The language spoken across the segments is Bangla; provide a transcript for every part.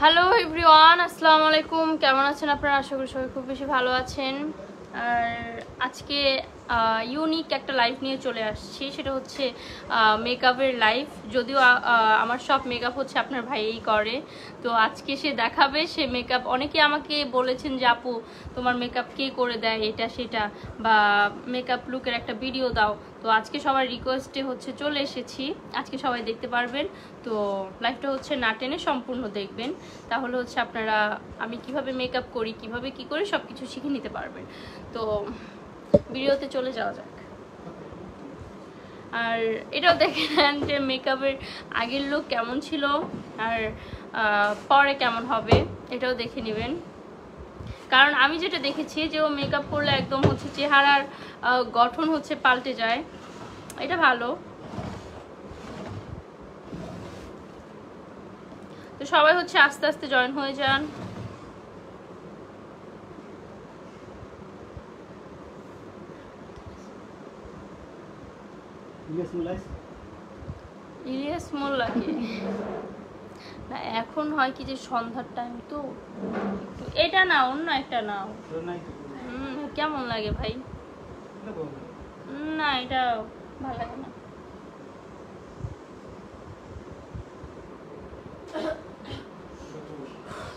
হ্যালো এভরিওয়ান, আসসালামু আলাইকুম। কেমন আছেন আপনারা? আশা করি সবাই খুব বেশি ভালো আছেন। আর আজকে ইউনিক একটা লাইভ নিয়ে চলে আসছি, সেটা হচ্ছে মেকআপের লাইভ। যদিও আমার সব মেকআপ হচ্ছে আপনার ভাইই করে, তো আজকে সে দেখাবে সে মেকআপ। অনেকে আমাকে বলেছেন যে আপু তোমার মেকআপ কে করে দেয়, এটা সেটা, বা মেকআপ লুকের একটা ভিডিও দাও। তো আজকে সবার রিকোয়েস্টে হচ্ছে চলে এসেছি, আজকে সবাই দেখতে পারবেন। তো লাইভটা হচ্ছে না টেনে সম্পূর্ণ দেখবেন, তাহলে হচ্ছে আপনারা আমি কিভাবে মেকআপ করি, কিভাবে কি করি সব কিছু শিখে নিতে পারবেন। তো ভিডিওতে চলে যাওয়া যাক। আর এটাও দেখে নেন যে মেকআপের আগের লুক কেমন ছিল আর পরে কেমন হবে, এটাও দেখে নেবেন। কারণ আমি যেটা দেখেছি যে ও মেকআপ করলে একদম হচ্ছে চেহারার গঠন হচ্ছে পাল্টে যায়, এটা ভালো। তো সবাই হচ্ছে আস্তে আস্তে জয়েন হয়ে যান। ইলিয়াস মোল্লাকে না, এখন হয় কি যে সন্ধ্যার টাইম, তো এটা না অন্য একটা নাও। কেমন লাগে ভাই? না এটা ভালো লাগে না।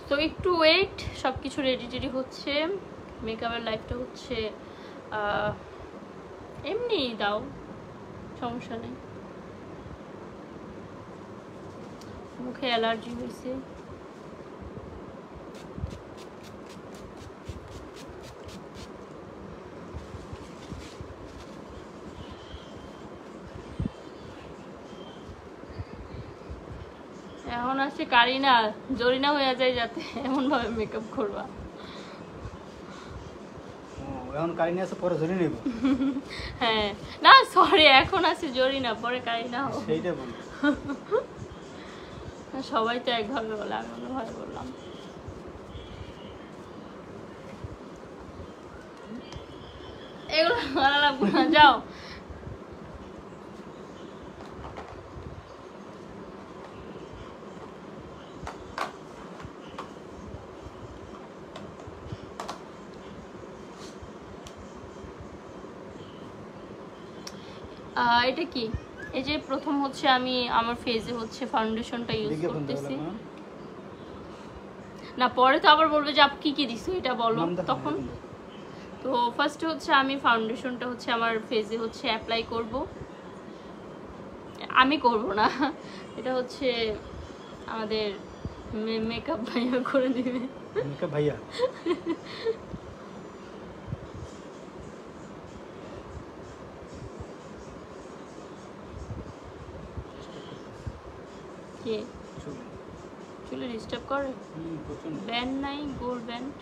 তো একটু ওয়েট, সব কিছু রেডি টেডি হচ্ছে। মেকআপের লাইফটা হচ্ছে এমনি দাও, সমস্যা নেই। মুখে অ্যালার্জি হয়েছে। এখন আসছে কারিনা, জরিনা হয়ে যায় যাতে এমন ভাবে মেকআপ করবা। এখন কারিনা আছে, পরে জরি নেব। হ্যাঁ না সরি, এখন আছে জরিনা, পরে কারিনা হবে, সেইটা বলি। সবাই তো একভাবে বলে, আমি অন্যভাবে বললাম। এগুলো ভালো লাগবে না, যাও। এটা কি? এই যে প্রথম হচ্ছে আমি আমার ফেসে হচ্ছে ফাউন্ডেশনটা ইউজ করতেছি। না পরে তো আবার বলবে যে আপনি কি কি দিছো এটা বলো তখন। তো ফার্স্ট হচ্ছে আমি ফাউন্ডেশনটা হচ্ছে আমার ফেসে হচ্ছে অ্যাপ্লাই করব। আমি করব না, এটা হচ্ছে আমাদের মেকআপ ভাইয়া করে দিবে। মেকআপ ভাইয়া কে চুলে ডিস্টার্ব করে? ব্যান্ড নাই, গোল্ড ব্যান্ড।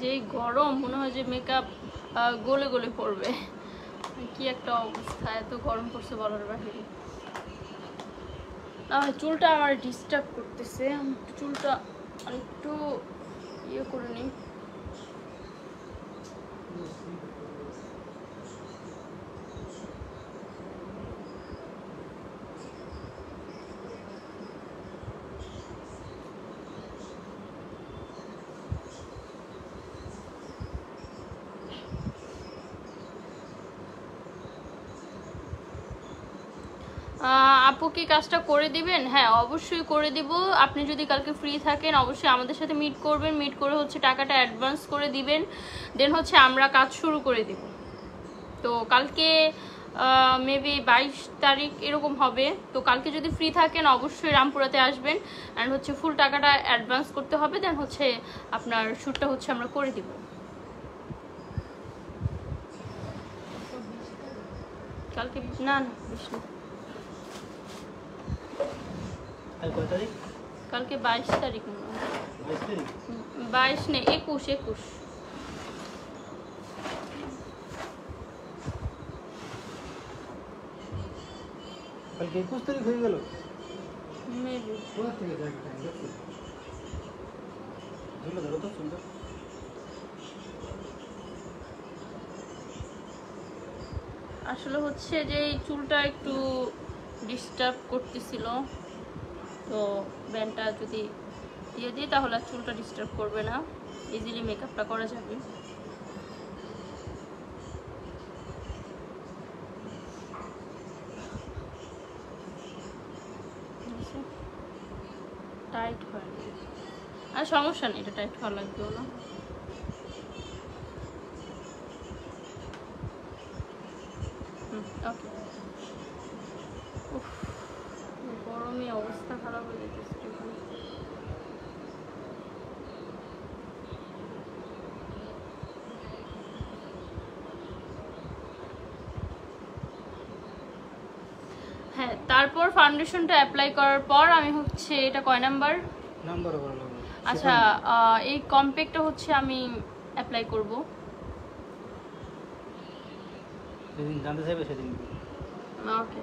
যে গরম, মনে হয় যে মেকআপ গলে গলে পড়বে। কি একটা অবস্থা, এত গরম পড়ছে বলার বাহিরে। চুলটা আমার ডিস্টার্ব করতেছে, আমি একটু চুলটা আরেকটু ইয়ে করে নিই। আপু কি কাজটা করে দিবেন? হ্যাঁ অবশ্যই করে দিব। আপনি যদি কালকে ফ্রি থাকেন অবশ্যই আমাদের সাথে মিট করবেন, মিট করে হচ্ছে টাকাটা অ্যাডভান্স করে দিবেন, দেন হচ্ছে আমরা কাজ শুরু করে দিব। তো কালকে মেবি 22 তারিখ এরকম হবে। তো কালকে যদি ফ্রি থাকেন অবশ্যই রামপুরাতে আসবেন, অ্যান্ড হচ্ছে ফুল টাকাটা অ্যাডভান্স করতে হবে, দেন হচ্ছে আপনার শ্যুটটা হচ্ছে আমরা করে দিব। কালকে না না বিষ্ণু, কালকে 22 তারিখ মনে হয়। 22 নেই, 21। কালকে 21 তারিখ হয়ে গেল। মেবি ধরো তো সুন্দর। আসলে হচ্ছে যে এই চুলটা একটু ডিস্টার্ব করতেছিল, তো ব্যান্ডটা যদি দিয়ে দিই তাহলে আর চুলটা ডিস্টার্ব করবে না, ইজিলি মেকআপটা করা যাবে। টাইট হয় আর সমস্যা নেই, এটা টাইট হওয়া লাগবেও না। ওকে, গরমে অবস্থা খারাপ হয়ে যেতেছে। হ্যাঁ, তারপর ফাউন্ডেশনটা অ্যাপ্লাই করার পর আমি হচ্ছে, এটা কয় নাম্বার? আচ্ছা, এই কম্প্যাক্টটা হচ্ছে আমি অ্যাপ্লাই করব। যেদিন জানতে চাইবে সেদিন। ওকে,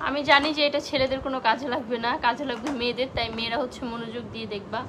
আমি জানি যে এটা ছেলেদের কোনো কাজে লাগবে না, কাজে লাগবে মেয়েদের, তাই মেয়েরা হচ্ছে মনোযোগ দিয়ে দেখবা।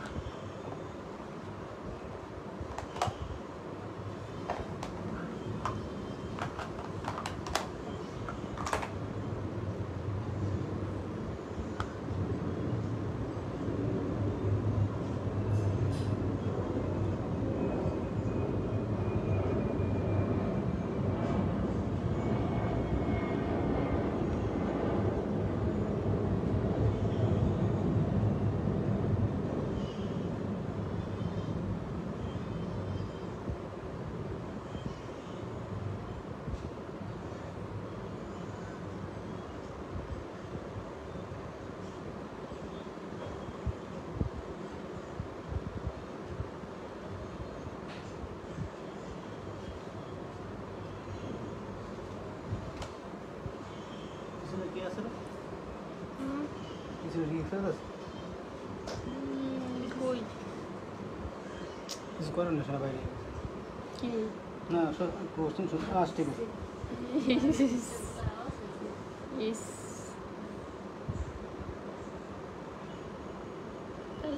কিছু করেন না বাইরে। কি না কোশ্চেন শুধু আসতে হবে। ইস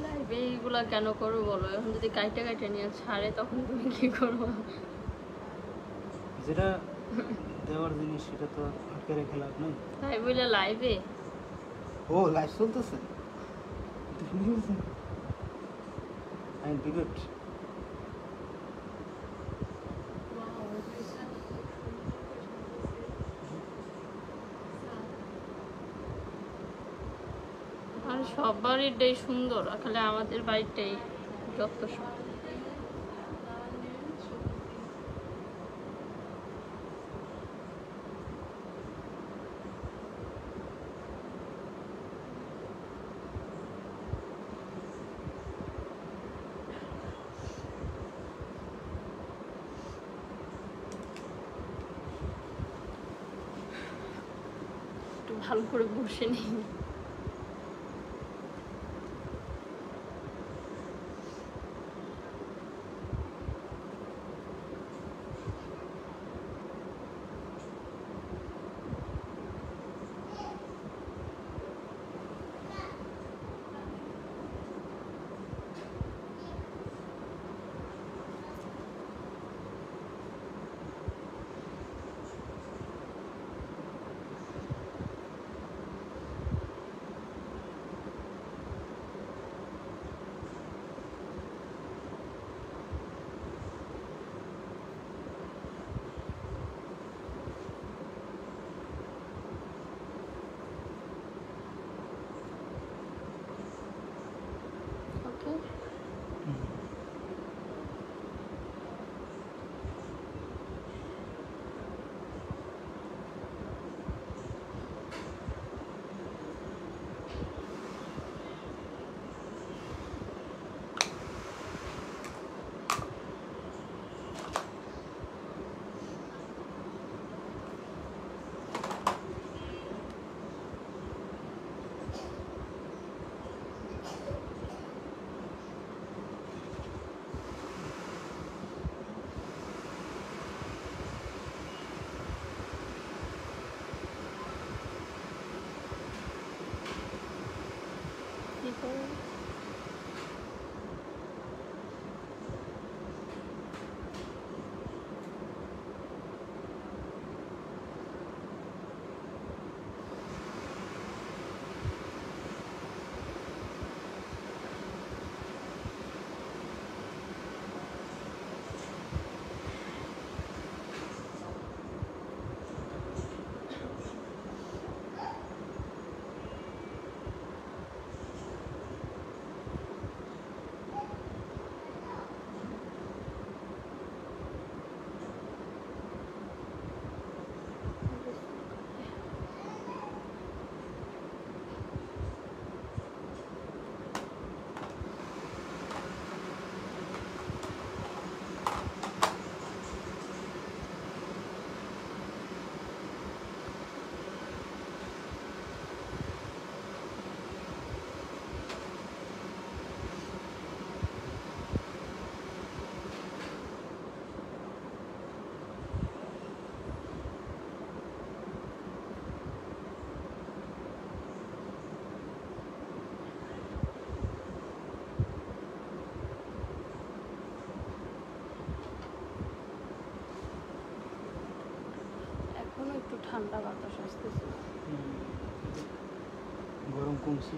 লাইভে এইগুলা কেন করো বলো? এখন যদি কাইটা কাইটা নিয়ে ছাড়ে তখন তুমি কি করবো? যেটা দেওয়ার জিনিস সেটা তো আটকে রেখে লাভ নেই। তাই বলে লাইভে ও লাইভ চলতেছে, আই এম বিগট। আর সব বাড়িটাই সুন্দর, আসলে আমাদের বাড়িটাই যত সুন্দর। একটু ভালো করে বসে নিই। ওকে, কি করবো? এখনো একটু ঠান্ডা বাতাস আসতেছে। গরম কমছে।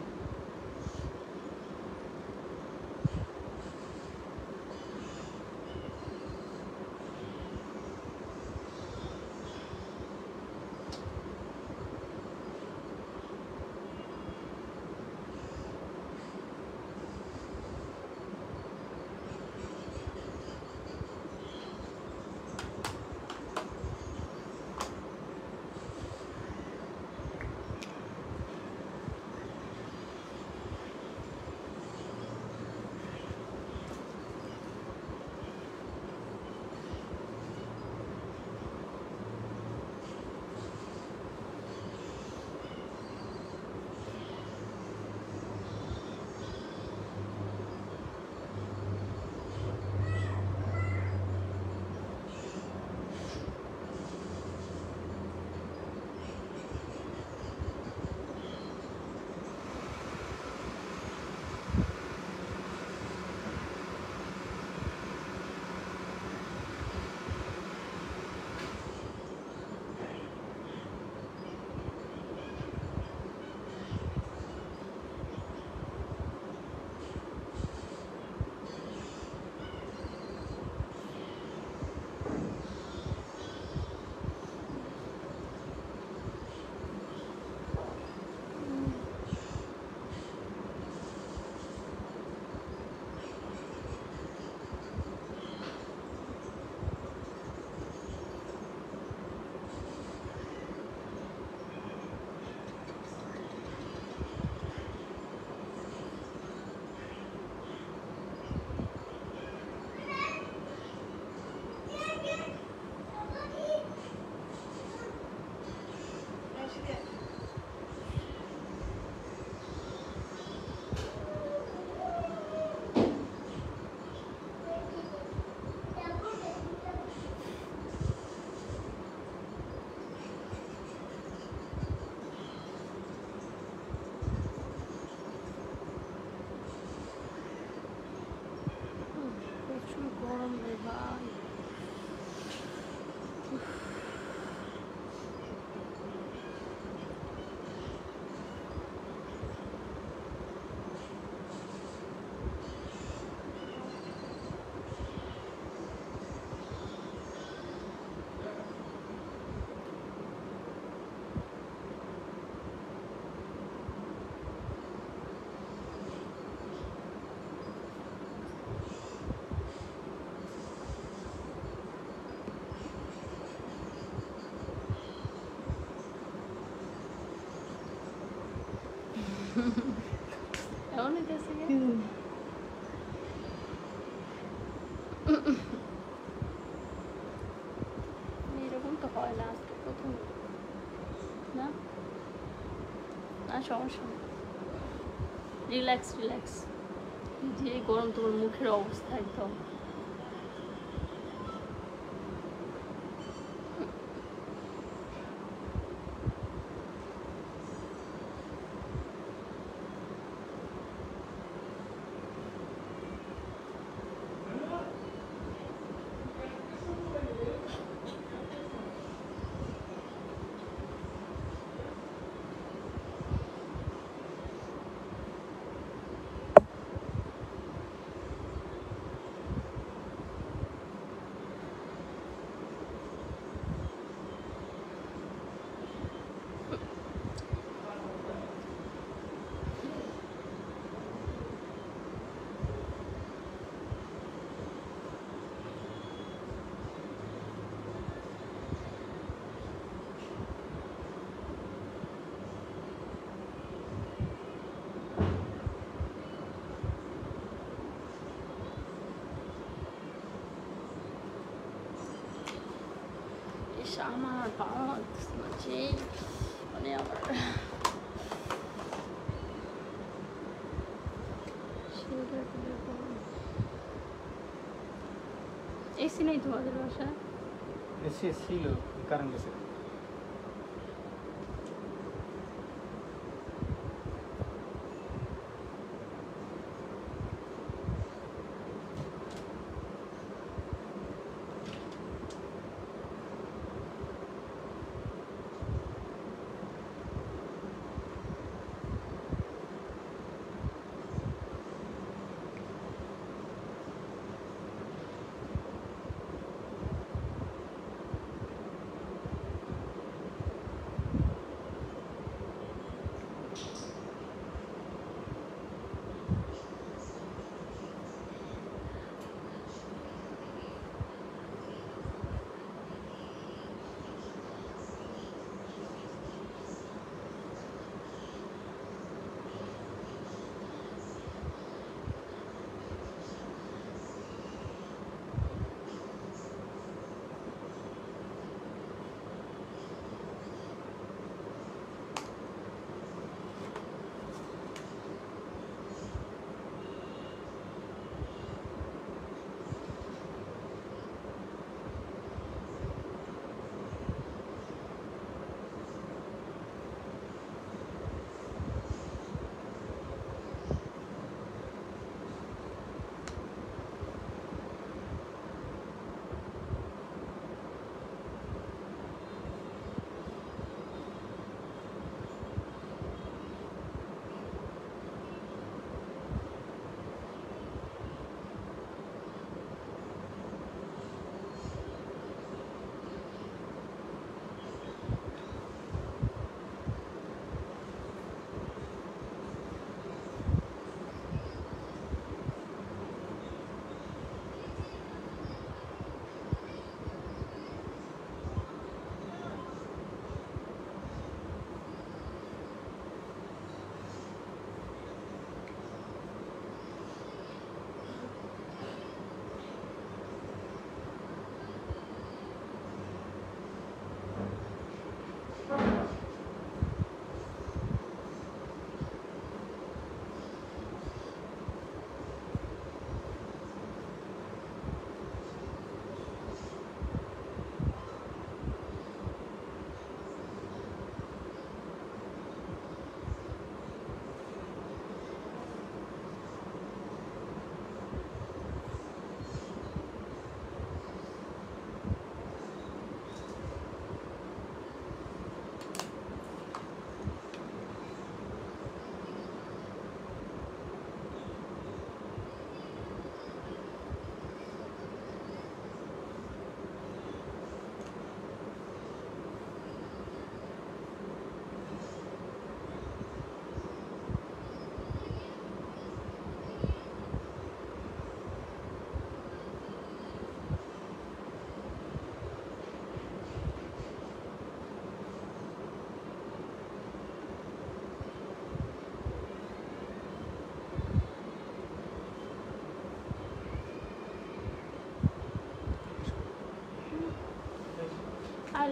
এমন হইতেছে কি? এরকম তো হয় না, আজকে প্রথম না। না সমস্যা নেই, রিল্যাক্স রিল্যাক্স। যে গরম তোমার মুখের অবস্থা একদম। আমার ভালো লাগতেছে না, যে মানে আমার এসি নেই তোমাদের বাসায়? এসে ছিল, কারেন্ট গেছে।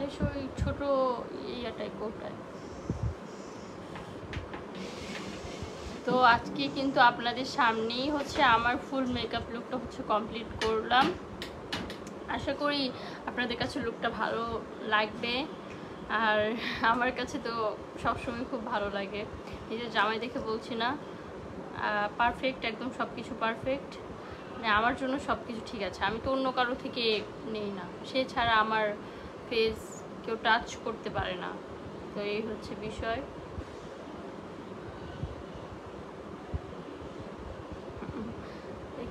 বেশ ওই ছোট ইয়াটাই কোটায়। তো আজকে কিন্তু আপনাদের সামনেই হচ্ছে আমার ফুল মেকআপ লুকটা হচ্ছে কমপ্লিট করলাম। আশা করি আপনাদের কাছে লুকটা ভালো লাগবে, আর আমার কাছে তো সবসময় খুব ভালো লাগে। নিজের জামাই দেখে বলছি না, পারফেক্ট, একদম সব কিছু পারফেক্ট। মানে আমার জন্য সব কিছু ঠিক আছে, আমি তো অন্য কারো থেকে নেই না, সে ছাড়া আমার ফেস কেউ টাচ করতে পারে না। তো এই হচ্ছে বিষয়।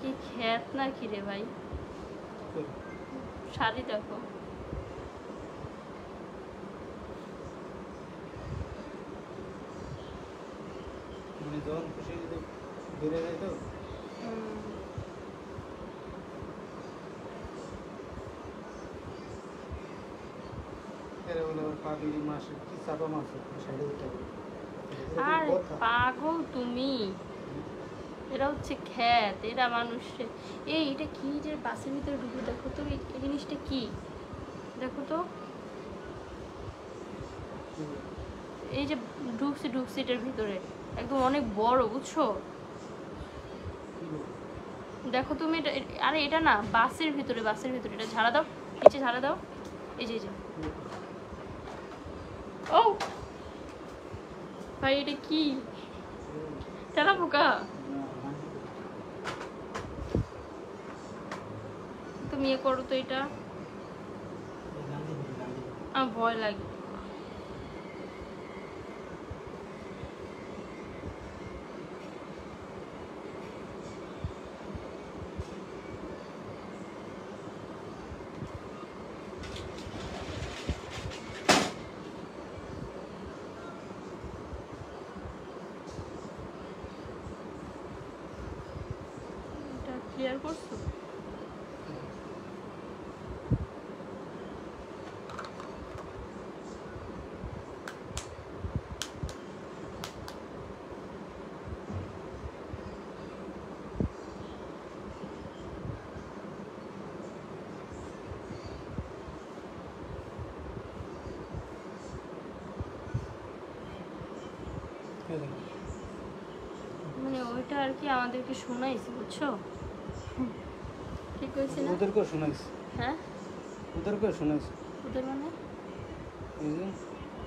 কি খ্যাত না কি রে ভাই, শাড়ি দেখো। মানে যখন খুশি যদি বেড়ে যায় তো এরা বলে আবার পাবিরি মাসে কি চাপা মাছ সাইডে উঠতে হবে। আর পাগল তুমি, এরা হচ্ছে খ্যাত, এরা মানুষ। এই এটা কি যে বাসের ভিতরে ঢুকে, দেখো তো এই জিনিসটা কি, দেখো তো এই যে ঢুকছে এটার ভিতরে, একদম অনেক বড়, বুঝছো? দেখো তুমি এটা, আরে এটা না বাসের ভিতরে এটা ঝাড়া দাও, নিচে ঝাড়া দাও, এই যে ও ভাই এটা কি, তেলা পোকা? তুমি ইয়ে করো তো, এটা আমার ভয় লাগে। ক্লিয়ার করছো? মানে ওইটা আর কি আমাদেরকে শোনাইছে, বুঝছো? ঠিক হয়েছে না? ওদেরকেও শোনাইছে। হ্যাঁ ওদেরকেও শোনাইছে। ওদের মানে এই যে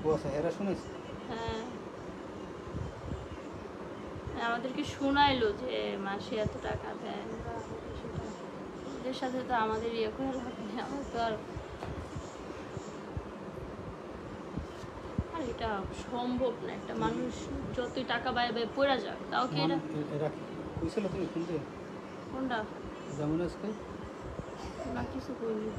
বসে এরা শোনাইছে। হ্যাঁ আমাদেরকে শোনাইলো যে মাসে এত টাকা দেয়, ওদের সাথে তো আমাদের ইয়ে করে লাভ নেই। আমার তো আর এটা সম্ভব না, একটা মানুষ যতই টাকা বায় বায় পড়া যাক, তাও কি এটা এরা কইছিল তুমি শুনতে? কোনটা? যেমন আজকে না কিছু করিনি।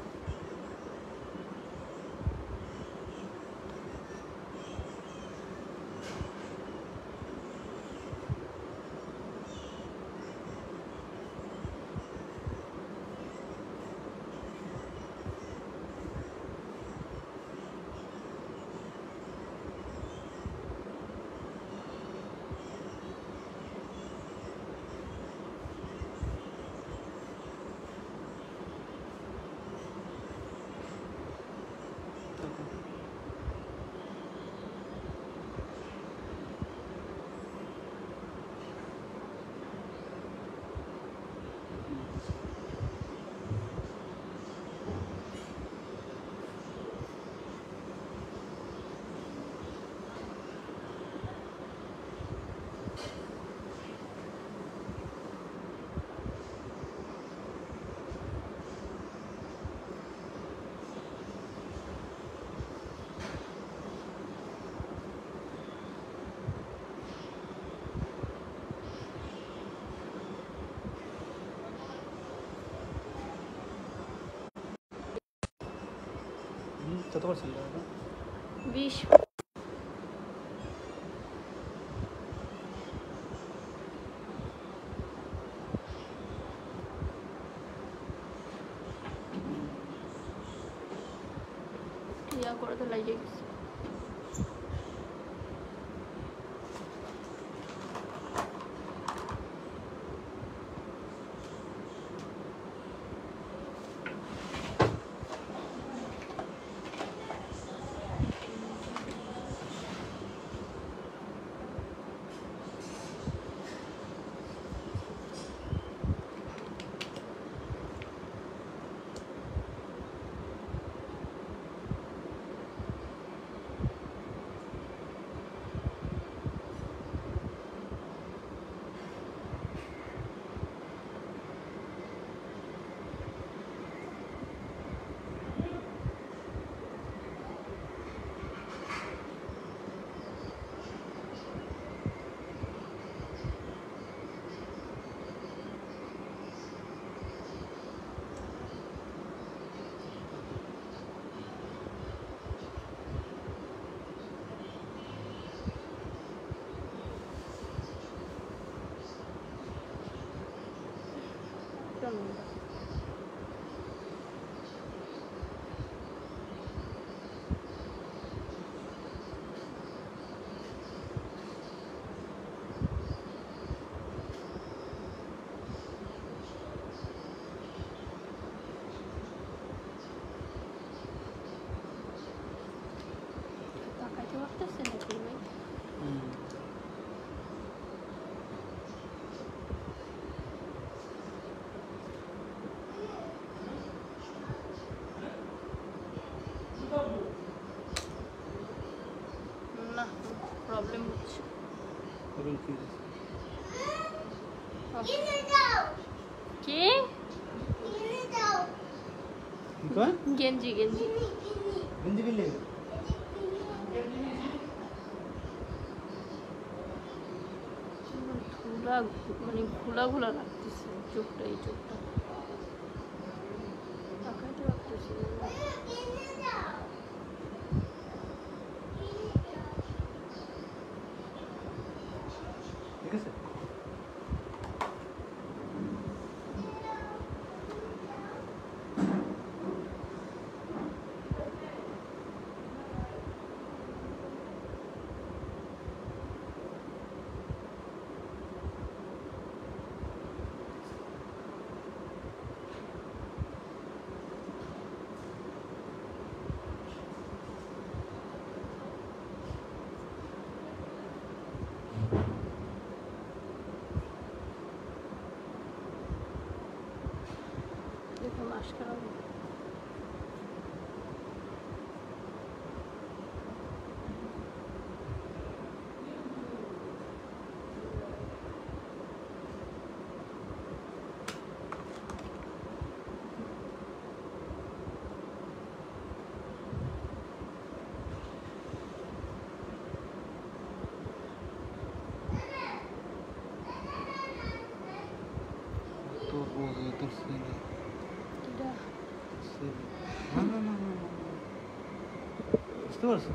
কত পার্সেন্ট? 20। ইয়া করে তো লাগিয়ে গেছে। নোংরা। তাকাইতে পারতেছে নাকি ভাই? না, প্রবলেম হচ্ছে। কি গেঞ্জি গেঞ্জি ধুলা, মানে ঘোলা ঘোলা লাগতেছে চোখটা, এই চোখটা তাকাইতে পারতেছি না। ঠিক আছে। দেখো মাস্কারা তো বড় তো ছেলে। এটা না না না না, বুঝতে পারছো?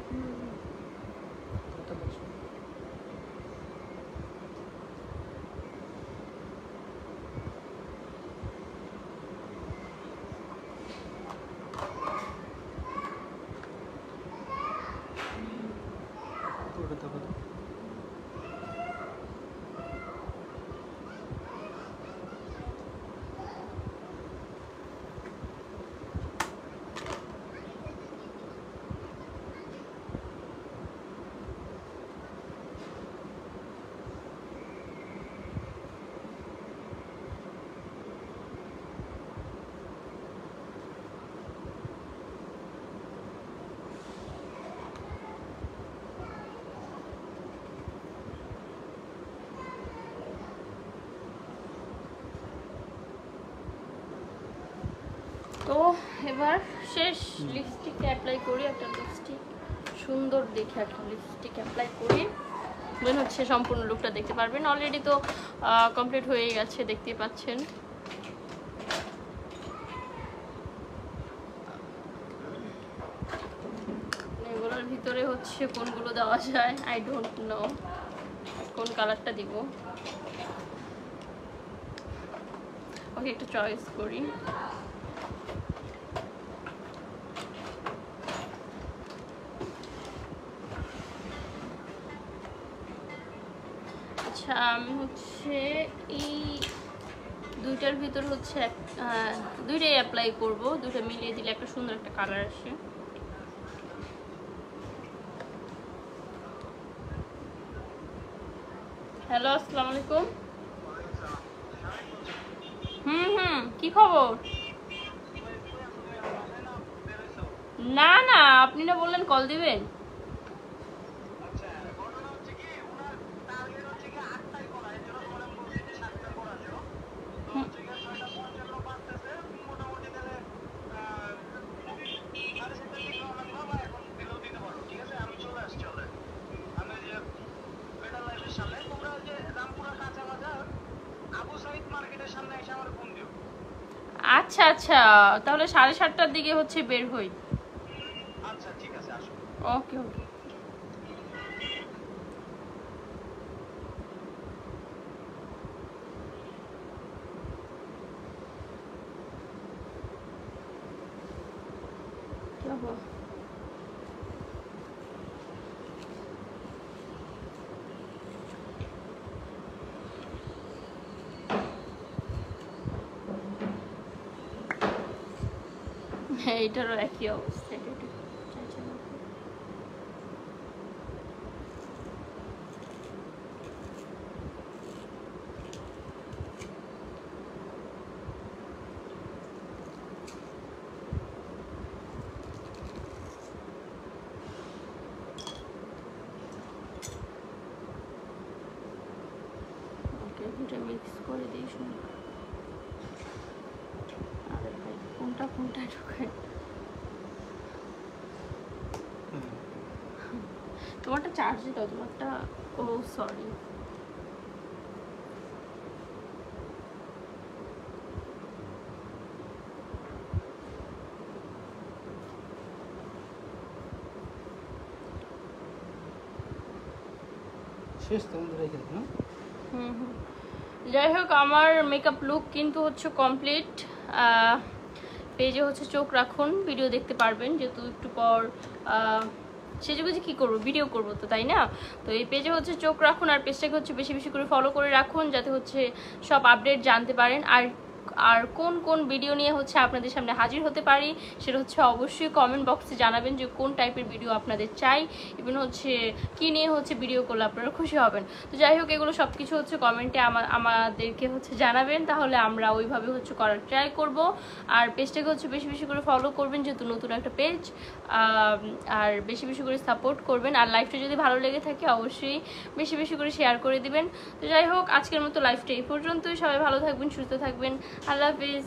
ওটা দেখো তো। তো এবার শেষ, লিপস্টিক অ্যাপ্লাই করি, একটা লিপস্টিক সুন্দর দেখে একটা লিপস্টিক অ্যাপ্লাই করি, মনে হচ্ছে সম্পূর্ণ লুকটা দেখতে পারবেন। অলরেডি তো কমপ্লিট হয়ে গেছে, দেখতে পাচ্ছেন। এগুলোর ভিতরে হচ্ছে কোনগুলো দেওয়া যায় আই ডোন্ট নো, কোন কালারটা দিব। ওকে, একটা চয়েস করি। আচ্ছা, আমি হচ্ছে এই দুইটার ভিতর হচ্ছে দুইটাই অ্যাপ্লাই করব, দুটো মিলিয়ে দিলে একটা সুন্দর একটা কালার আসে। হ্যালো, আসসালামু আলাইকুম। কি খবর? না না, আপনি না বললেন কল দিবেন। আচ্ছা আচ্ছা, তাহলে 7:30টার দিকে হচ্ছে বের হই। আচ্ছা ঠিক আছে, আসো। ওকে ওকে। দেখো হ্যাঁ এটারও একই অবস্থা। এটা একটু চাইছিলাম। ওকে দুটো মিক্স করে দিই শুনে। আরে ভাই কোনটা কোনটা ঢোকায়? তোমারটা চার্জে দাও, তোমারটা। ও সরি। শেষ তো মধ্যে রেখে দিন। হুম হুম। যাই হোক আমার মেকআপ লুক কিন্তু হচ্ছে কমপ্লিট। পেজে হচ্ছে চোখ রাখুন, ভিডিও দেখতে পারবেন, যেহেতু একটু পর সেজেগুজি কী করবো, ভিডিও করবো তো, তাই না? তো এই পেজে হচ্ছে চোখ রাখুন আর পেজটাকে হচ্ছে বেশি বেশি করে ফলো করে রাখুন, যাতে হচ্ছে সব আপডেট জানতে পারেন। আর কোন কোন ভিডিও নিয়ে হচ্ছে আপনাদের সামনে হাজির হতে পারি সেটা হচ্ছে অবশ্যই কমেন্ট বক্সে জানাবেন, যে কোন টাইপের ভিডিও আপনাদের চাই, ইভেন হচ্ছে কী নিয়ে হচ্ছে ভিডিও করলে আপনারা খুশি হবেন। তো যাই হোক এগুলো সব কিছু হচ্ছে কমেন্টে আমাদেরকে হচ্ছে জানাবেন, তাহলে আমরা ওইভাবে হচ্ছে করার ট্রাই করব। আর পেজটাকে হচ্ছে বেশি বেশি করে ফলো করবেন, যেহেতু নতুন একটা পেজ, আর বেশি বেশি করে সাপোর্ট করবেন। আর লাইফটা যদি ভালো লেগে থাকে অবশ্যই বেশি বেশি করে শেয়ার করে দিবেন। তো যাই হোক আজকের মতো লাইফটা এই পর্যন্তই। সবাই ভালো থাকবেন, সুস্থ থাকবেন। আল্লাহ হাফিজ।